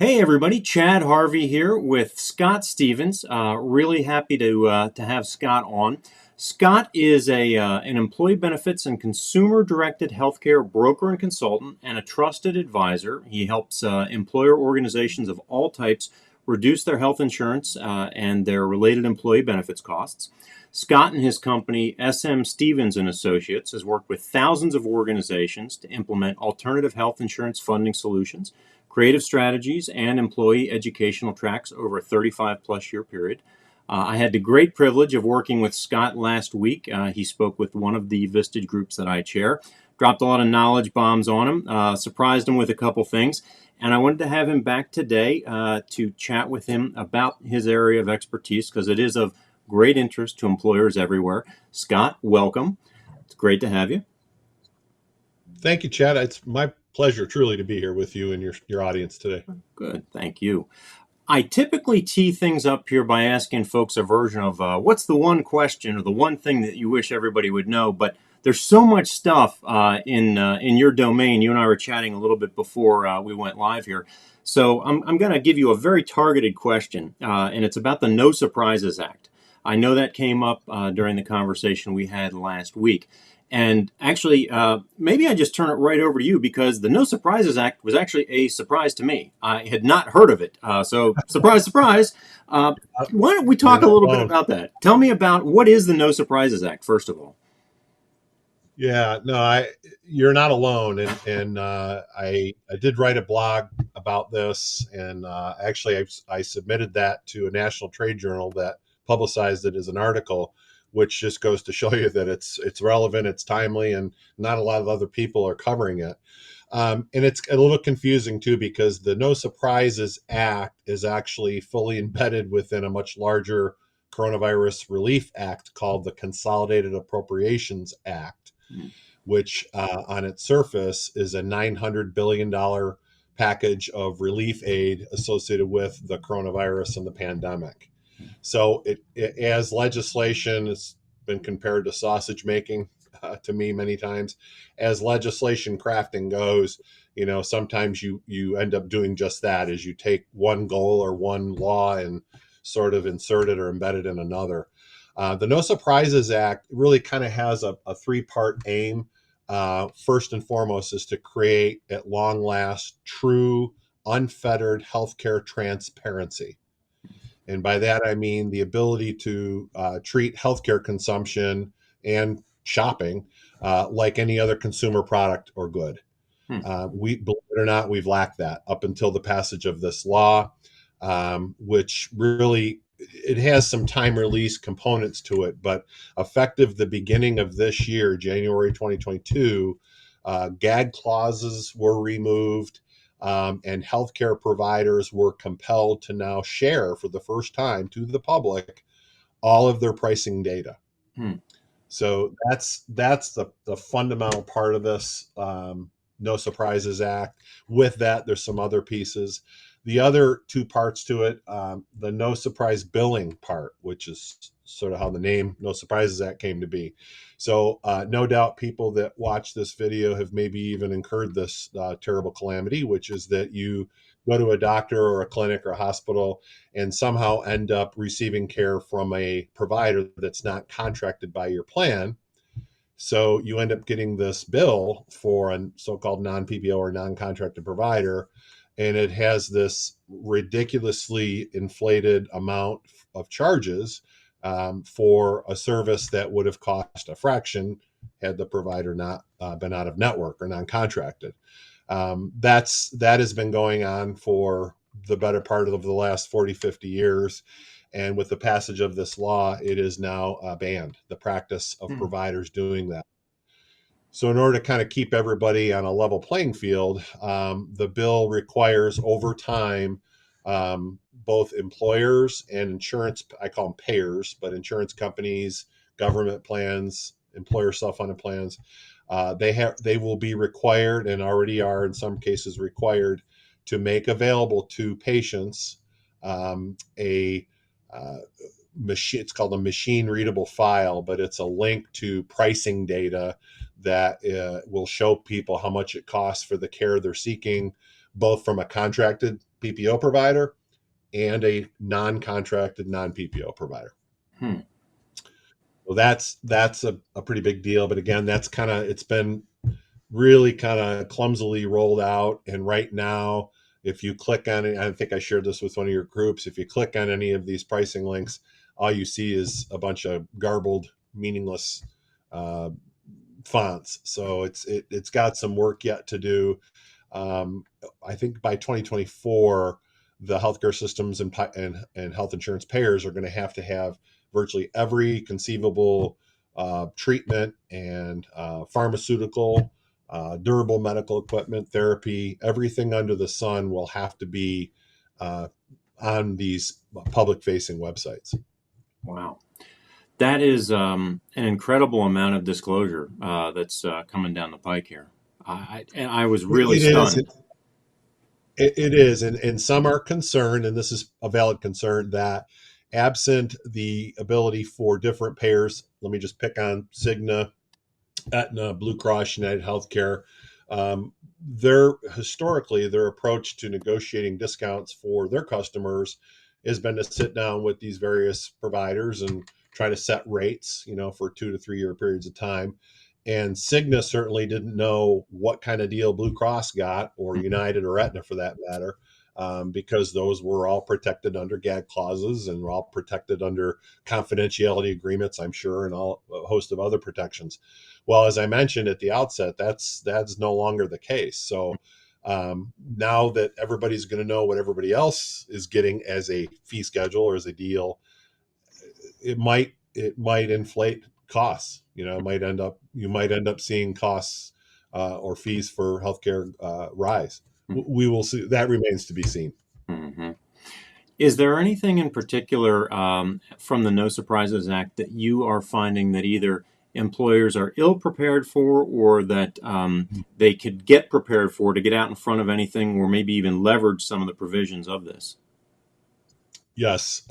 Hey everybody, Chad Harvey here with Scott Stevens. Really happy to have Scott on. Scott is an employee benefits and consumer-directed healthcare broker and consultant, and a trusted advisor. He helps employer organizations of all types reduce their health insurance and their related employee benefits costs. Scott and his company, SM Stevens and Associates, has worked with thousands of organizations to implement alternative health insurance funding solutions, creative strategies, and employee educational tracks over a 35 plus year period. I had the great privilege of working with Scott last week. He spoke with one of the Vistage groups that I chair, dropped a lot of knowledge bombs on him, surprised him with a couple things, and I wanted to have him back today to chat with him about his area of expertise because it is of great interest to employers everywhere. Scott, welcome. It's great to have you. Thank you, Chad. It's my pleasure truly to be here with you and your audience today. Good, thank you. I typically tee things up here by asking folks a version of what's the one question or the one thing that you wish everybody would know. But there's so much stuff in your domain. You and I were chatting a little bit before we went live here. So I'm going to give you a very targeted question, and it's about the No Surprises Act. I know that came up during the conversation we had last week. And actually, maybe I just turn it right over to you because the No Surprises Act was actually a surprise to me. I had not heard of it. So, surprise, surprise. Why don't we You're talk a not little bit alone. about that? Tell me about what is the No Surprises Act, first of all. Yeah, no, you're not alone, and I did write a blog about this, and actually I submitted that to a national trade journal that publicized it as an article, which just goes to show you that it's relevant, it's timely, and not a lot of other people are covering it. And it's a little confusing too because the No Surprises Act is actually fully embedded within a much larger coronavirus relief act called the Consolidated Appropriations Act, which on its surface is a $900 billion package of relief aid associated with the coronavirus and the pandemic. So as legislation has been compared to sausage making to me many times, as legislation crafting goes, sometimes you end up doing just that, is you take one goal or one law and sort of insert it or embed it in another. The No Surprises Act really kind of has a three-part aim. First and foremost is to create, at long last, true, unfettered healthcare transparency. And by that, I mean the ability to treat healthcare consumption and shopping like any other consumer product or good. Hmm. We, believe it or not, we've lacked that up until the passage of this law, which really it has some time release components to it, but effective the beginning of this year, January 2022, gag clauses were removed, and healthcare providers were compelled to now share for the first time to the public all of their pricing data. Hmm. So that's the fundamental part of this No Surprises Act. With that, there's some other pieces. The other two parts to it, the no surprise billing part, which is sort of how the name No Surprises Act came to be. So no doubt people that watch this video have maybe even incurred this terrible calamity, which is that you go to a doctor or a clinic or a hospital and somehow end up receiving care from a provider that's not contracted by your plan. So you end up getting this bill for a so-called non-PPO or non-contracted provider, and it has this ridiculously inflated amount of charges for a service that would have cost a fraction had the provider not been out of network or non-contracted. That has been going on for the better part of the last 40, 50 years. And with the passage of this law, it is now banned, the practice of Hmm. providers doing that. So, in order to kind of keep everybody on a level playing field, the bill requires over time both employers and insurance, I call them payers, but insurance companies, government plans, employer self-funded plans, they will be required and already are in some cases required to make available to patients a machine. It's called a machine readable file, but it's a link to pricing data that will show people how much it costs for the care they're seeking, both from a contracted PPO provider and a non-contracted non-PPO provider. Hmm. So that's a pretty big deal. But again, it's been really kind of clumsily rolled out. And right now, if you click on it, I think I shared this with one of your groups. If you click on any of these pricing links, all you see is a bunch of garbled, meaningless uh, fonts. So it's got some work yet to do. I think by 2024, the healthcare systems and health insurance payers are going to have virtually every conceivable treatment and pharmaceutical, durable medical equipment, therapy, everything under the sun will have to be uh, on these public facing websites. Wow. That is an incredible amount of disclosure that's coming down the pike here. And I was really It is. stunned. It is, and some are concerned, and this is a valid concern, that absent the ability for different payers, let me just pick on Cigna, Aetna, Blue Cross, United Healthcare, historically their approach to negotiating discounts for their customers has been to sit down with these various providers and try to set rates, for 2 to 3 year periods of time. And Cigna certainly didn't know what kind of deal Blue Cross got, or United or Aetna for that matter, because those were all protected under gag clauses and were all protected under confidentiality agreements, I'm sure, and a host of other protections. Well, as I mentioned at the outset, that's no longer the case. So now that everybody's going to know what everybody else is getting as a fee schedule or as a deal, it might inflate costs. You might end up seeing costs or fees for healthcare rise. We will see. That remains to be seen. Mm-hmm. Is there anything in particular from the No Surprises Act that you are finding that either employers are ill prepared for, or that they could get prepared for to get out in front of anything, or maybe even leverage some of the provisions of this? Yes,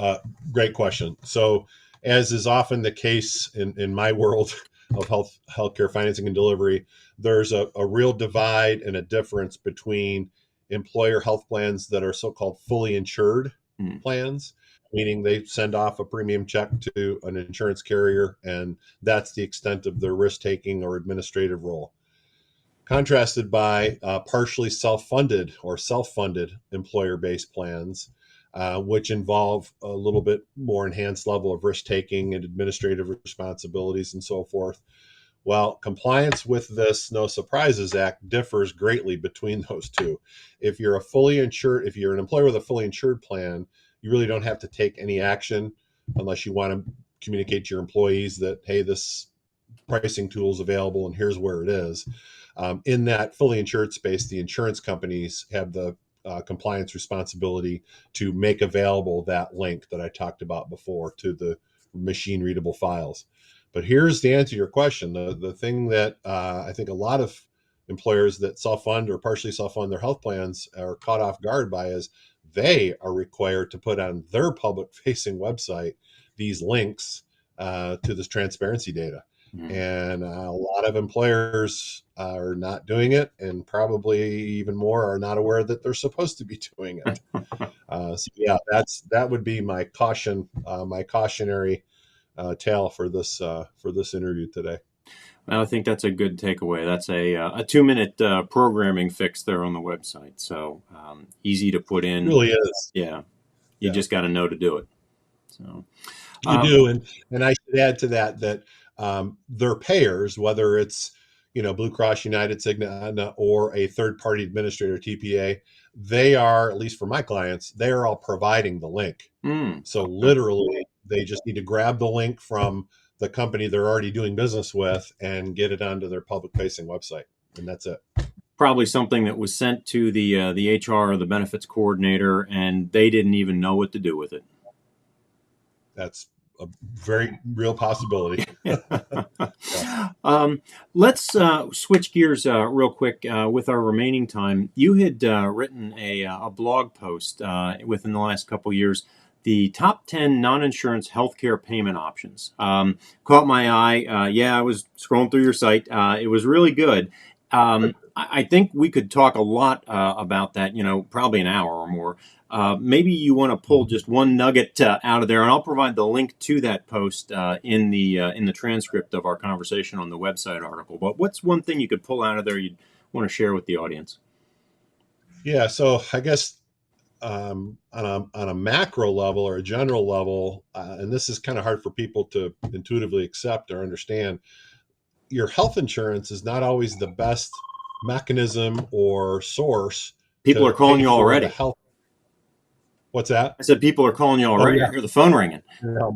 great question. So, as is often the case in my world of healthcare financing and delivery, there's a real divide and a difference between employer health plans that are so-called fully insured Mm. plans, meaning they send off a premium check to an insurance carrier, and that's the extent of their risk-taking or administrative role. Contrasted by partially self-funded or self-funded employer-based plans, which involve a little bit more enhanced level of risk-taking and administrative responsibilities and so forth. Well, compliance with this No Surprises Act differs greatly between those two. If you're an employer with a fully insured plan, you really don't have to take any action unless you want to communicate to your employees that, hey, this pricing tool is available and here's where it is. In that fully insured space, the insurance companies have the compliance responsibility to make available that link that I talked about before to the machine readable files. But here's the answer to your question. The thing that I think a lot of employers that self-fund or partially self-fund their health plans are caught off guard by is they are required to put on their public-facing website these links to this transparency data. Mm. And a lot of employers are not doing it, and probably even more are not aware that they're supposed to be doing it. So yeah, that would be my cautionary tale for this interview today. Well, I think that's a good takeaway. That's a 2-minute programming fix there on the website. So easy to put It in. really is. Yeah, you Yeah, just got to know to do it. So you do, and I should add to that their payers, whether it's Blue Cross, United, Cigna, Aetna, or a third party administrator (TPA), they are, at least for my clients, they are all providing the link. So okay. literally, they just need to grab the link from the company they're already doing business with and get it onto their public facing website, and that's it. Probably something that was sent to the HR or the benefits coordinator, and they didn't even know what to do with it. That's a very real possibility. Yes. Let's switch gears real quick with our remaining time. You had written a blog post within the last couple years, the top 10 non-insurance healthcare payment options. Caught my eye. Yeah, I was scrolling through your site. It was really good. I think we could talk a lot about that, probably an hour or more. Maybe you want to pull just one nugget out of there, and I'll provide the link to that post in the transcript of our conversation on the website article. But what's one thing you could pull out of there you'd want to share with the audience? Yeah, so I guess on a macro level or a general level, and this is kind of hard for people to intuitively accept or understand, your health insurance is not always the best mechanism or source People to are calling pay you for the already. health. What's that? I said people are calling you Oh already. I yeah. hear the phone ringing. No,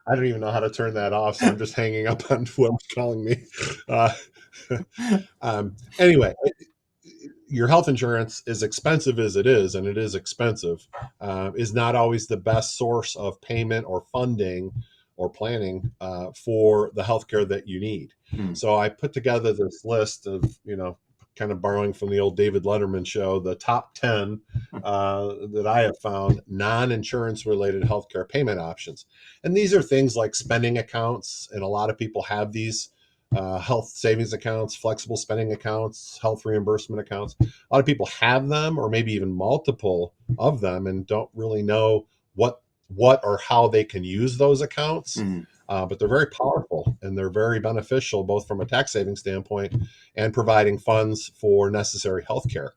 I don't even know how to turn that off, so I'm just hanging up on whoever's calling me. Uh, anyway, your health insurance, as expensive as it is, and it is expensive, is not always the best source of payment or funding or planning for the healthcare that you need. Hmm. So I put together this list of, kind of borrowing from the old David Letterman show, the top 10 that I have found non-insurance related healthcare payment options. And these are things like spending accounts, and a lot of people have these health savings accounts, flexible spending accounts, health reimbursement accounts. A lot of people have them, or maybe even multiple of them, and don't really know what or how they can use those accounts. Hmm. But they're very powerful and they're very beneficial, both from a tax saving standpoint and providing funds for necessary health care.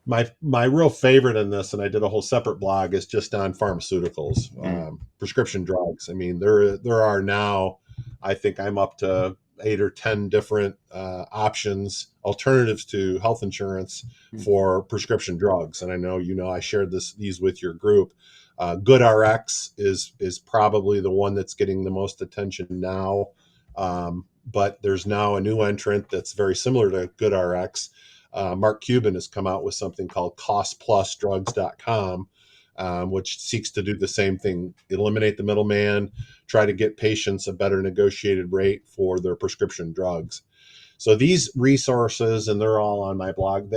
My real favorite in this, and I did a whole separate blog, is just on pharmaceuticals, Hmm. prescription drugs. I mean, there are now, I think I'm up to 8 or 10 different options, alternatives to health insurance Hmm. for prescription drugs. And I know I shared these with your group. GoodRx is probably the one that's getting the most attention now, but there's now a new entrant that's very similar to GoodRx. Mark Cuban has come out with something called costplusdrugs.com, which seeks to do the same thing: eliminate the middleman, try to get patients a better negotiated rate for their prescription drugs. So these resources, and they're all on my blog,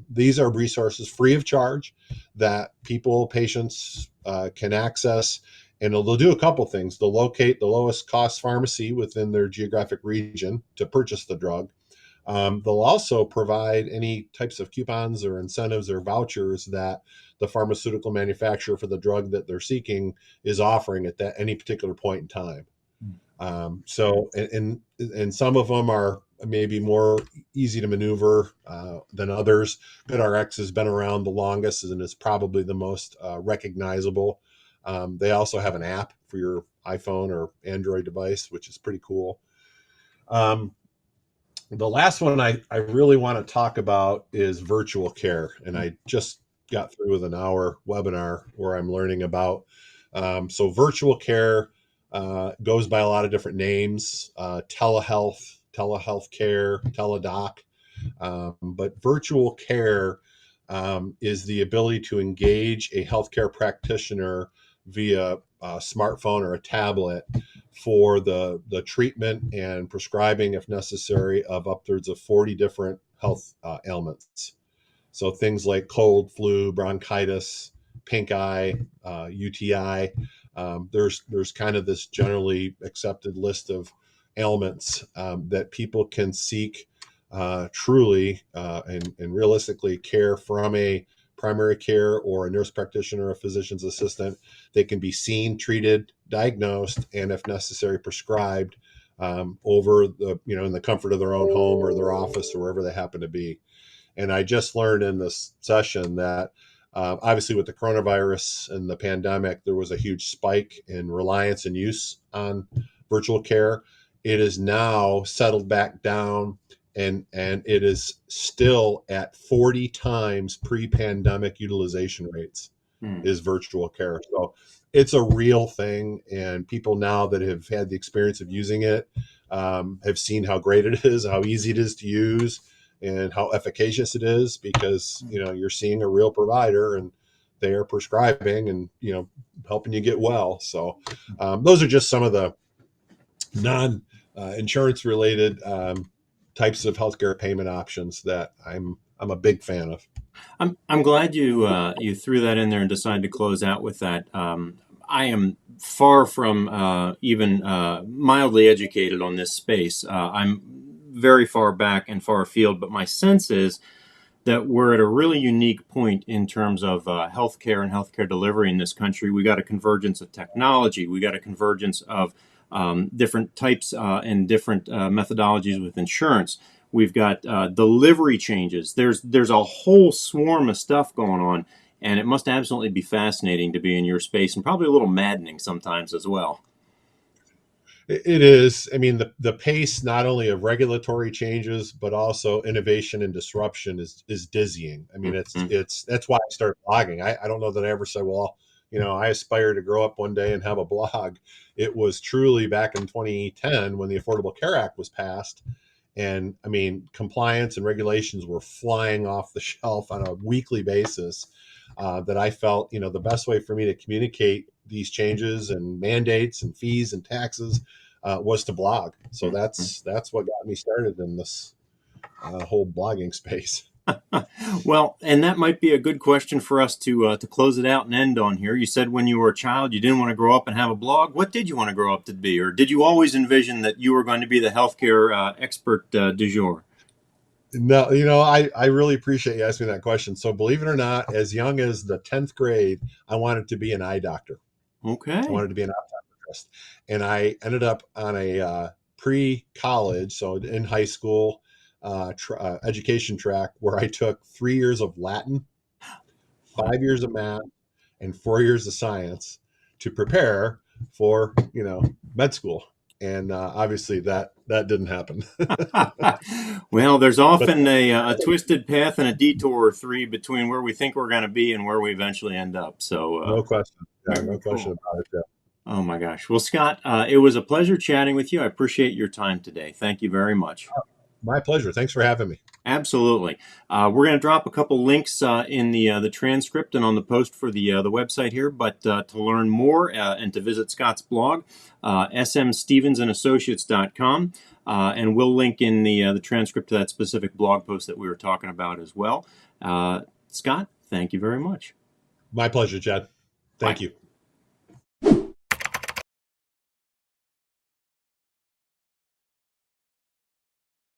these are resources free of charge that patients can access. And they'll do a couple things. They'll locate the lowest cost pharmacy within their geographic region to purchase the drug. They'll also provide any types of coupons or incentives or vouchers that the pharmaceutical manufacturer for the drug that they're seeking is offering at that any particular point in time. So, and some of them are maybe more easy to maneuver than others. GoodRx has been around the longest and is probably the most recognizable. They also have an app for your iPhone or Android device, which is pretty cool. Um, the last one I really want to talk about is virtual care. And I just got through with an hour webinar where I'm learning about. So, virtual care goes by a lot of different names: telehealth care, teledoc. But virtual care is the ability to engage a healthcare practitioner via a smartphone or a tablet for the treatment and prescribing, if necessary, of upwards of 40 different health ailments. So things like cold, flu, bronchitis, pink eye, UTI. There's kind of this generally accepted list of ailments that people can seek truly and realistically care from a primary care or a nurse practitioner, a physician's assistant. They can be seen, treated, diagnosed, and if necessary, prescribed over in the comfort of their own home or their office or wherever they happen to be. And I just learned in this session that obviously with the coronavirus and the pandemic, there was a huge spike in reliance and use on virtual care. It is now settled back down, and it is still at 40 times pre-pandemic utilization rates Hmm. is virtual care. So it's a real thing, and people now that have had the experience of using it have seen how great it is, how easy it is to use, and how efficacious it is, because you're seeing a real provider and they are prescribing and helping you get well. So those are just some of the non insurance related types of healthcare payment options that I'm a big fan of. I'm glad you threw that in there and decided to close out with that. I am far from even mildly educated on this space. I'm very far back and far afield, but my sense is that we're at a really unique point in terms of healthcare and healthcare delivery in this country. We got a convergence of technology. We got a convergence of different types and different methodologies with insurance. We've got delivery changes. There's a whole swarm of stuff going on, and it must absolutely be fascinating to be in your space, and probably a little maddening sometimes as well. It is. I mean, the pace not only of regulatory changes but also innovation and disruption is dizzying. I mean, Mm-hmm. it's that's why I started blogging. I don't know that I ever said, well, I aspire to grow up one day and have a blog. It was truly back in 2010 when the Affordable Care Act was passed, and I mean, compliance and regulations were flying off the shelf on a weekly basis. That I felt, the best way for me to communicate these changes and mandates and fees and taxes was to blog. So that's what got me started in this whole blogging space. Well, and that might be a good question for us to close it out and end on here. You said when you were a child you didn't want to grow up and have a blog. What did you want to grow up to be, or did you always envision that you were going to be the healthcare expert du jour? No, I really appreciate you asking that question. So believe it or not, as young as the 10th grade, I wanted to be an eye doctor. I Okay. wanted to be an optometrist. And I ended up on a pre-college, so in high school, education track where I took 3 years of Latin, Wow. 5 years of math, and 4 years of science to prepare for med school. And obviously that didn't happen. Well, there's But often a twisted path and a detour or three between where we think we're going to be and where we eventually end up. So, no question, yeah, no very question cool. about it. Yeah. Oh my gosh. Well, Scott, it was a pleasure chatting with you. I appreciate your time today. Thank you very much. My pleasure. Thanks for having me. Absolutely. We're going to drop a couple links in the transcript and on the post for the website here. But to learn more and to visit Scott's blog, smstevensanassociates.com, and we'll link in the transcript to that specific blog post that we were talking about as well. Scott, thank you very much. My pleasure, Chad. Bye. Thank you.